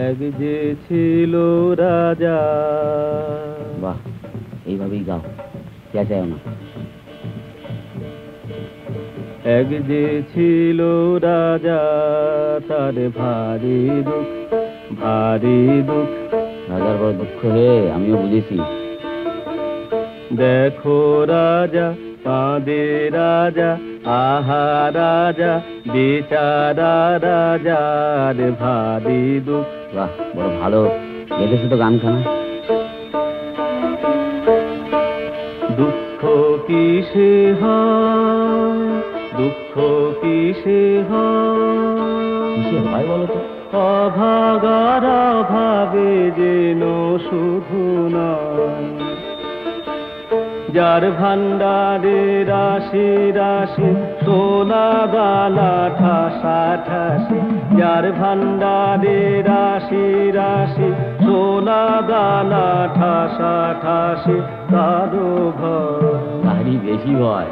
এক যে ছিল রাজা। বাহ, এইভাবেই গাও, চেঁচাও না। এক যে ছিল রাজা, তার ভারী দুঃখ, ভারী দুঃখ। রাজার বড় দুঃখ হে, আমিও বুঝেছি। দেখো রাজা কাঁদে রাজা, আহা রাজা বেচারা রাজার ভারী দুঃখ। বাহ, বড় ভালো গেতেছে তো গানখানা। দুঃখ কিসে হয়, দুঃখ কিসে কিসে হয় বলো তো? অভাগার অভাবে যেন শুধু নয়, যার ভান্ডারে রাশি রাশি সোনা দানা ঠাসা ঠাসি, যার ভান্ডারে রাশি রাশি সোনা দানা ঠাসা ঠাসি, কারো ঘর ভারী বেশি হয়।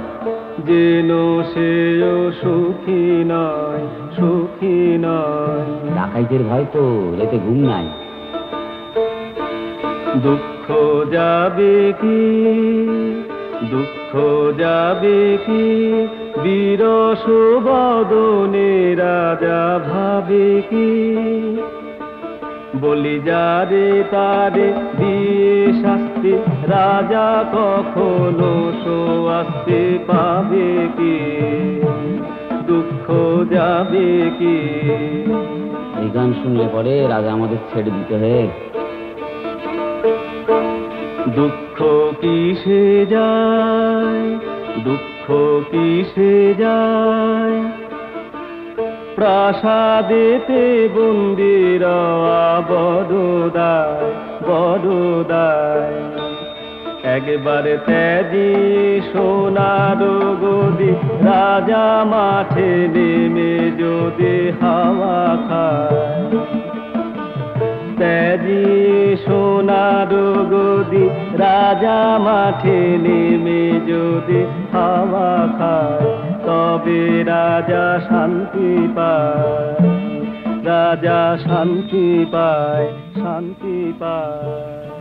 যেন সেও সুখী নয়, সুখী নয়। ডাকাইতের ভয় তো, রাতে ঘুম নাই। দুঃখ যাবে কি, দুঃখ যাবে কি, বিরস বদনে রাজা ভাবে কি, বলি যারে তারে দিয়ে শাস্তি, রাজা কখনো সোয়াস্তি পাবে কি, দুঃখ যাবে কি। এই গান শুনলে পরে রাজা আমাদের ছেড়ে দিতে হয়। দুঃখ কিসে যায়, দুঃখ কিসে যায়, প্রাসাদেতে বন্দিরা বড়দায়, বড়দায়। একবার ত্যাজি সোনার গদি, রাজা মাঠে নেমে যদি হাওয়া খায়, ত্যাজি সোনার গদি, রাজা মাঠে নেমে যদি হাওয়া খায়, তবে রাজা শান্তি পায়, রাজা শান্তি পায়, শান্তি পায়।